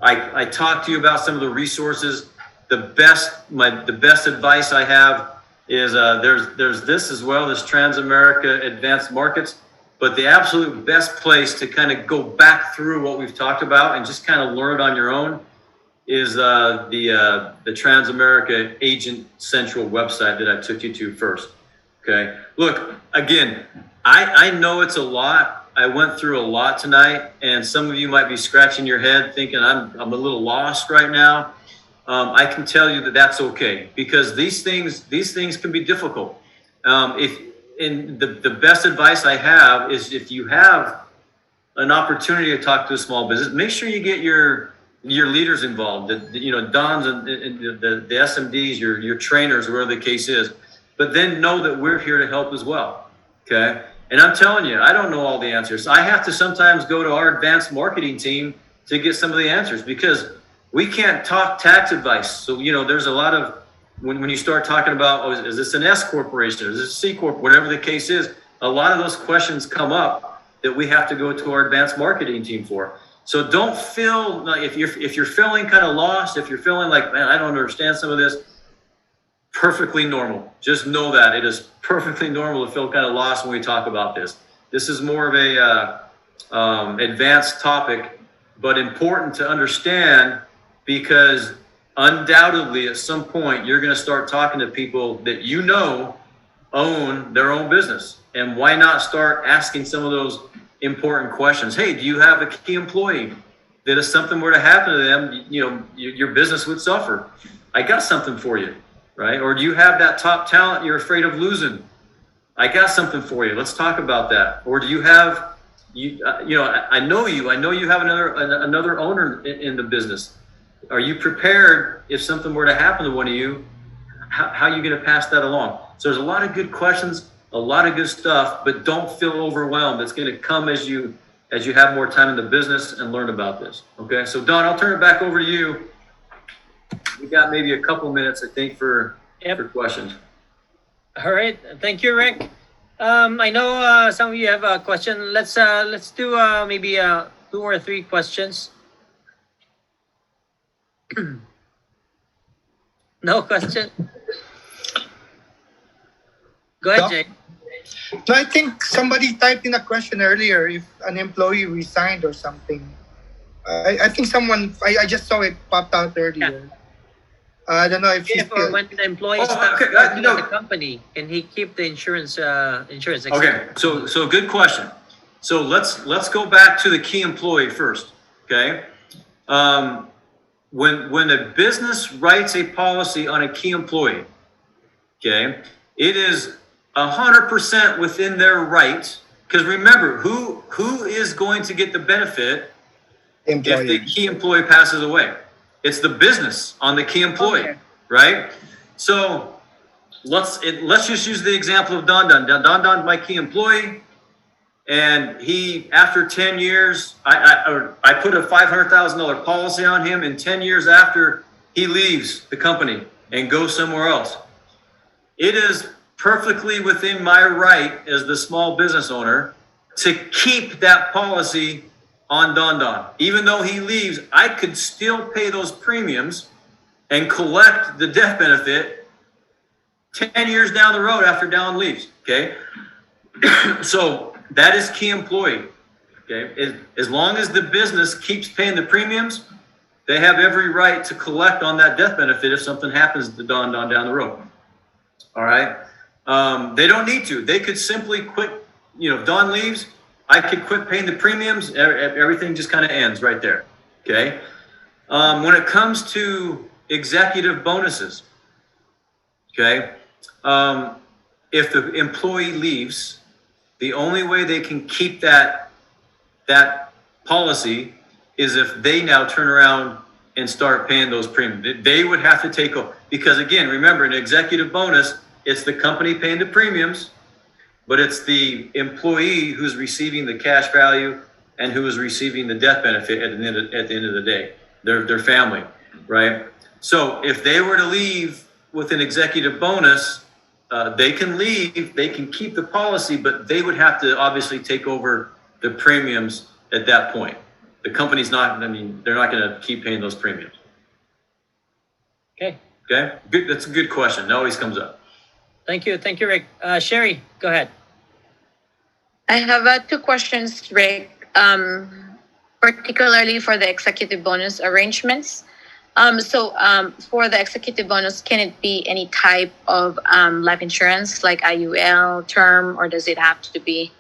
I talked to you about some of the resources. The best advice I have is there's this as well, this Transamerica Advanced Markets. But the absolute best place to kind of go back through what we've talked about and just kind of learn it on your own is the Transamerica Agent Central website that I took you to first. Okay. Look, again, I know it's a lot. I went through a lot tonight, and some of you might be scratching your head thinking I'm a little lost right now. I can tell you that that's okay, because these things can be difficult. The best advice I have is, if you have an opportunity to talk to a small business, make sure you get your leaders involved. Dons and the SMDs, your trainers, whatever the case is. But then know that we're here to help as well. Okay. And I'm telling you, I don't know all the answers. I have to sometimes go to our advanced marketing team to get some of the answers, because we can't talk tax advice. So, there's a lot of, when you start talking about, is this an S corporation, or is this a C corp, whatever the case is, a lot of those questions come up that we have to go to our advanced marketing team for. So don't feel like, if you're feeling kind of lost, if you're feeling like, man, I don't understand some of this, perfectly normal. Just know that it is perfectly normal to feel kind of lost when we talk about this. This is more of a advanced topic, but important to understand, because undoubtedly at some point you're going to start talking to people that own their own business. And why not start asking some of those important questions? Hey, do you have a key employee that if something were to happen to them, your business would suffer? I got something for you, right? Or do you have that top talent you're afraid of losing? I got something for you. Let's talk about that. Or do you have, I know you. I know you have another owner in the business. Are you prepared if something were to happen to one of you? How are you going to pass that along? So there's a lot of good questions, a lot of good stuff, but don't feel overwhelmed. It's going to come as you have more time in the business and learn about this. Okay. So Don, I'll turn it back over to you. We got maybe a couple minutes, I think, for questions. All right. Thank you, Rick. I know some of you have a question. Let's do maybe 2 or 3 questions. No question. Go ahead, No. Jay. No, I think somebody typed in a question earlier if an employee resigned or something. I think someone, I just saw it popped out earlier. I don't know if he's If or when the employee stops okay, working at the company, can he keep the insurance? Okay, so good question. So let's go back to the key employee first. Okay, when a business writes a policy on a key employee, okay, it is 100% within their right. Because remember, who is going to get the benefit if the key employee passes away? It's the business on the key employee, Okay. right? So let's just use the example of Don. Don, my key employee, and he, after 10 years, I put a $500,000 policy on him, and 10 years after, he leaves the company and goes somewhere else. It is perfectly within my right as the small business owner to keep that policy on Don. Even though he leaves, I could still pay those premiums and collect the death benefit 10 years down the road after Don leaves, okay? So that is key employee, okay? As long as the business keeps paying the premiums, they have every right to collect on that death benefit if something happens to Don down the road, all right? They don't need to. They could simply quit, if Don leaves, I could quit paying the premiums. Everything just kind of ends right there. Okay. When it comes to executive bonuses, okay, if the employee leaves, the only way they can keep that policy is if they now turn around and start paying those premiums. They would have to take over, because again, remember, an executive bonus, it's the company paying the premiums, but it's the employee who's receiving the cash value and who is receiving the death benefit at the end of the day. Their family, right? So if they were to leave with an executive bonus, they can leave, they can keep the policy, but they would have to obviously take over the premiums at that point. The company's not, they're not going to keep paying those premiums. Okay. Okay. Good. That's a good question. It always comes up. Thank you, Rick. Sherry, go ahead. I have 2 questions, Rick, particularly for the executive bonus arrangements. So for the executive bonus, can it be any type of life insurance like IUL, term, or does it have to be?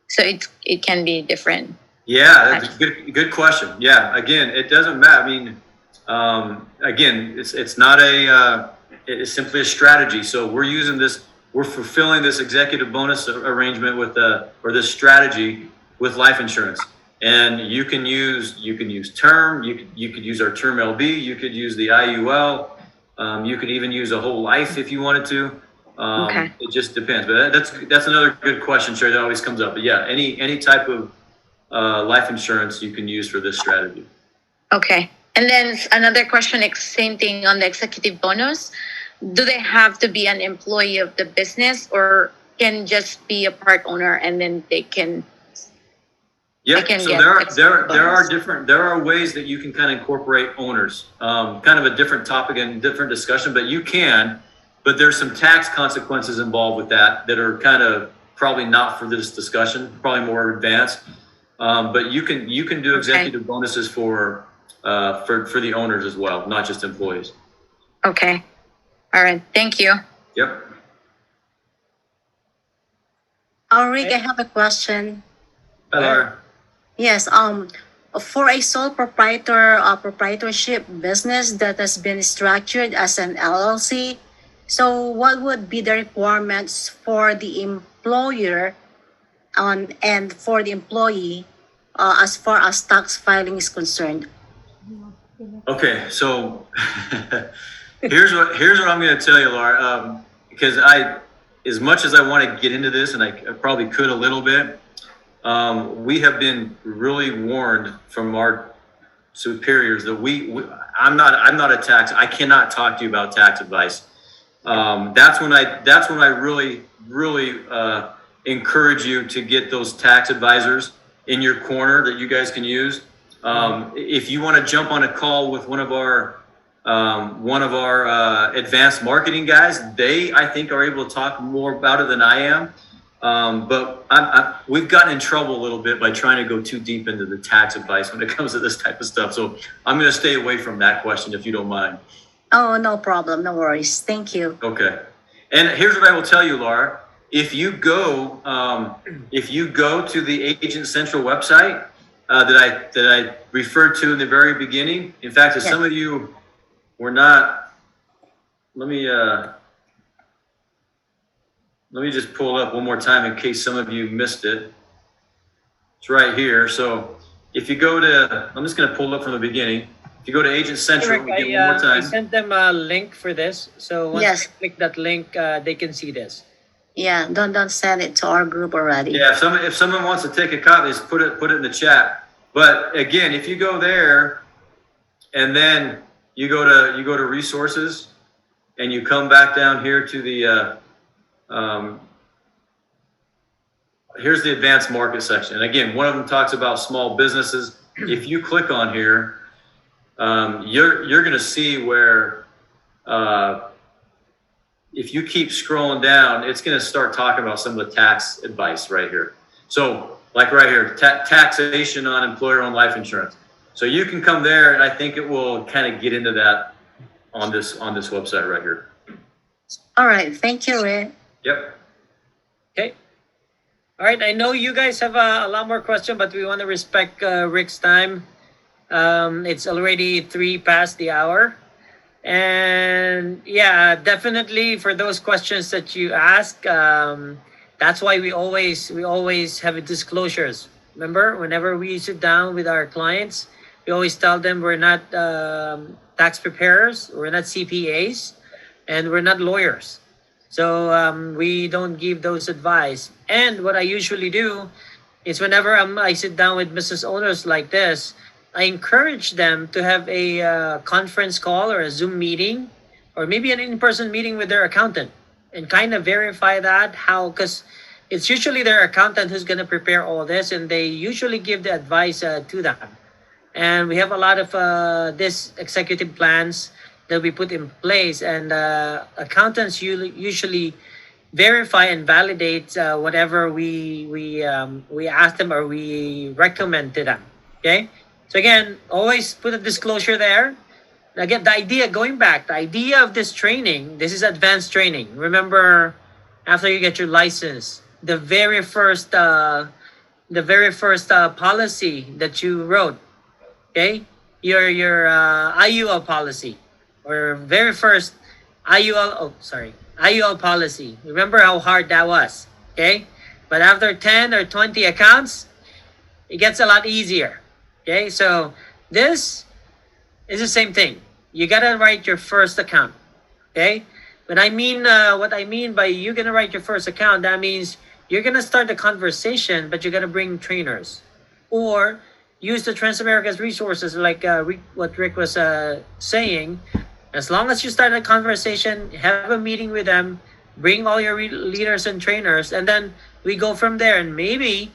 So it can be different. Yeah, that's a good question. Yeah, again, it doesn't matter. Again, it's not it's simply a strategy. So we're fulfilling this executive bonus arrangement or this strategy with life insurance. And you can use term, you could use our term LB, you could use the IUL, you could even use a whole life if you wanted to. Okay. It just depends. But that's another good question, Sherry, that always comes up. But yeah, any type of life insurance you can use for this strategy. Okay. And then another question, same thing on the executive bonus. Do they have to be an employee of the business, or can just be a part owner and then they can? Yeah, so there are ways that you can kind of incorporate owners. Kind of a different topic and different discussion, but you can. But there's some tax consequences involved with that are kind of probably not for this discussion, probably more advanced. But you can do executive bonuses for the owners as well, not just employees. Okay. All right. Thank you. Yep. Rick, I have a question. Hi, Laura. Yes, for a sole proprietorship business that has been structured as an LLC, So, what would be the requirements for the employer on and for the employee as far as tax filing is concerned? Okay, so here's what I'm going to tell you, Laura. Because as much as I want to get into this, and I probably could a little bit, we have been really warned from our superiors that I'm not a tax. I cannot talk to you about tax advice. That's when I really encourage you to get those tax advisors in your corner that you guys can use. If you want to jump on a call with one of our advanced marketing guys, they, I think, are able to talk more about it than I am. But we've gotten in trouble a little bit by trying to go too deep into the tax advice when it comes to this type of stuff. So I'm going to stay away from that question if you don't mind. Oh, no problem. No worries. Thank you. Okay. And here's what I will tell you, Laura. If you go to the Agent Central website that I referred to in the very beginning. In fact, if some of you were not, let me just pull it up one more time in case some of you missed it. It's right here. So if you go to, I'm just going to pull it up from the beginning. If you go to Agent Central, Rick, we get one more time. I sent them a link for this. So once Yes. they click that link, they can see this. Yeah, don't send it to our group already. Yeah, if someone wants to take a copy, just put it in the chat. But again, if you go there, and then you go to resources, and you come back down here to the here's the advanced market section. And again, one of them talks about small businesses. If you click on here, you're going to see where if you keep scrolling down, it's going to start talking about some of the tax advice right here. So like right here, taxation on employer-owned life insurance. So you can come there, and I think it will kind of get into that on this website right here. All right. Thank you, Rick. Yep. Okay. All right. I know you guys have a lot more questions, but we want to respect Rick's time. It's already 3 past the hour. And yeah, definitely for those questions that you ask, that's why we always have disclosures. Remember, whenever we sit down with our clients, we always tell them we're not tax preparers, we're not CPAs, and we're not lawyers. So we don't give those advice. And what I usually do is whenever I sit down with business owners like this, I encourage them to have a conference call or a Zoom meeting or maybe an in-person meeting with their accountant and kind of verify that because it's usually their accountant who's going to prepare all this, and they usually give the advice to them. And we have a lot of this executive plans that we put in place, and accountants usually verify and validate whatever we ask them or we recommend to them. Okay. So again, always put a disclosure there. Again, the idea of this training, this is advanced training. Remember, after you get your license, the very first policy that you wrote, okay, your IUL policy, or very first IUL policy. Remember how hard that was, okay? But after 10 or 20 accounts, it gets a lot easier. Okay, so this is the same thing. You gotta write your first account. Okay, but what I mean by you're gonna write your first account, that means you're gonna start the conversation, but you're gonna bring trainers, or use the Transamerica's resources, like what Rick was saying. As long as you start a conversation, have a meeting with them, bring all your leaders and trainers, and then we go from there. And maybe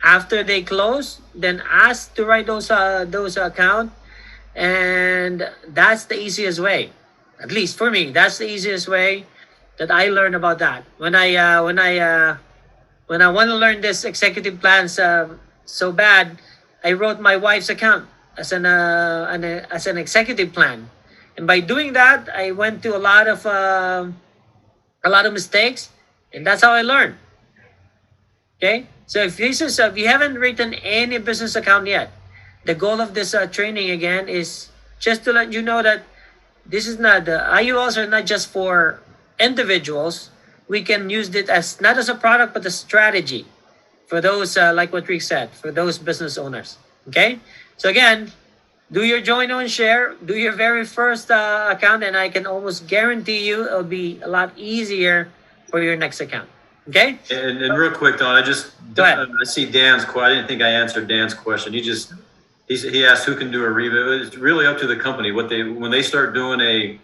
after they close, then ask to write those account, and that's the easiest way. At least for me, that's the easiest way that I learned about that. When I want to learn this executive plans so bad, I wrote my wife's account as an executive plan, and by doing that, I went to a lot of mistakes, and that's how I learned. Okay. So if you haven't written any business account yet, the goal of this training again is just to let you know that this is not the IULs are not just for individuals, we can use it as not as a product but a strategy for those like what Rick said, for those business owners. Okay, so again, do your join on share, do your very first account, and I can almost guarantee you it'll be a lot easier for your next account. Okay. And real quick, Don, Go ahead. I see Dan's question. I didn't think I answered Dan's question. He asked who can do a rebate. It's really up to the company. When they start doing a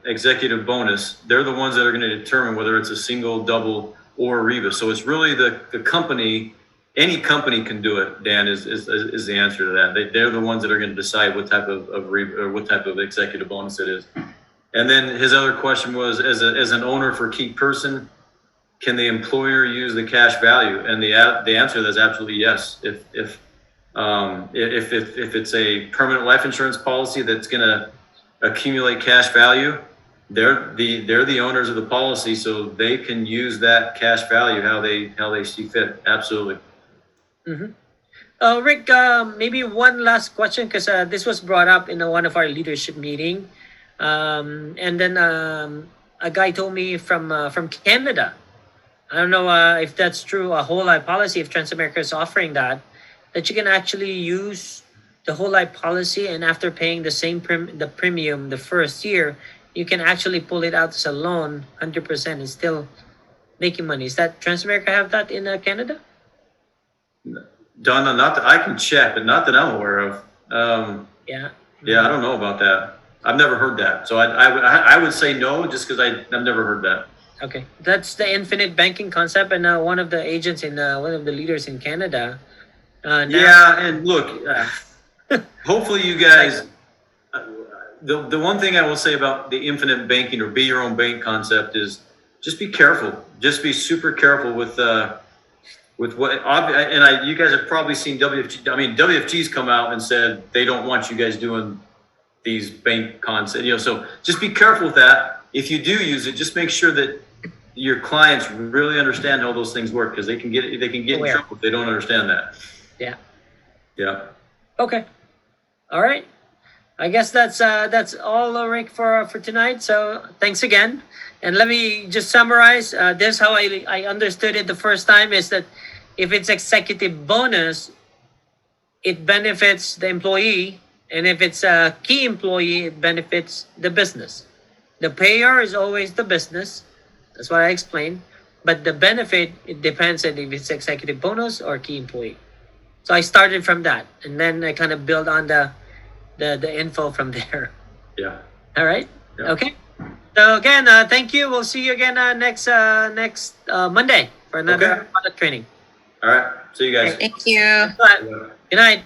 executive bonus, they're the ones that are going to determine whether it's a single, double, or a rebate. So it's really the company. Any company can do it. Dan is the answer to that. They're the ones that are going to decide what type of what type of executive bonus it is. And then his other question was, as an owner for key person, can the employer use the cash value? And the answer to that is absolutely yes. If it's a permanent life insurance policy that's going to accumulate cash value, they're the owners of the policy, so they can use that cash value how they see fit. Absolutely. Mm-hmm. Rick, maybe one last question, because this was brought up in one of our leadership meeting, and then a guy told me from Canada. I don't know if that's true. A whole life policy, if Transamerica is offering that you can actually use the whole life policy, and after paying the same the premium the first year, you can actually pull it out as a loan, 100%, and still making money. Is that Transamerica have that in Canada? Donna, not that I can check, but not that I'm aware of. Yeah. Yeah, I don't know about that. I've never heard that. So I would say no, just because I've never heard that. Okay, that's the infinite banking concept, and one of the agents in one of the leaders in Canada. Yeah, and look, hopefully you guys. The one thing I will say about the infinite banking or be your own bank concept is just be careful. Just be super careful with what. And you guys have probably seen WFG. I mean, WFG's come out and said they don't want you guys doing these bank concepts. So just be careful with that. If you do use it, just make sure that your clients really understand how those things work, because they can get in trouble if they don't understand that. Yeah. Yeah. Okay. All right. I guess that's all, Rick, for tonight. So thanks again. And let me just summarize. This how I understood it the first time is that if it's executive bonus, it benefits the employee, and if it's a key employee, it benefits the business. The payer is always the business. That's what I explained. But the benefit, it depends on if it's executive bonus or key employee. So I started from that, and then I kind of build on the info from there. Yeah. All right. Yeah. Okay. So again, thank you. We'll see you again next Monday for another Okay. product training. All right. See you guys. Thank you. Good night.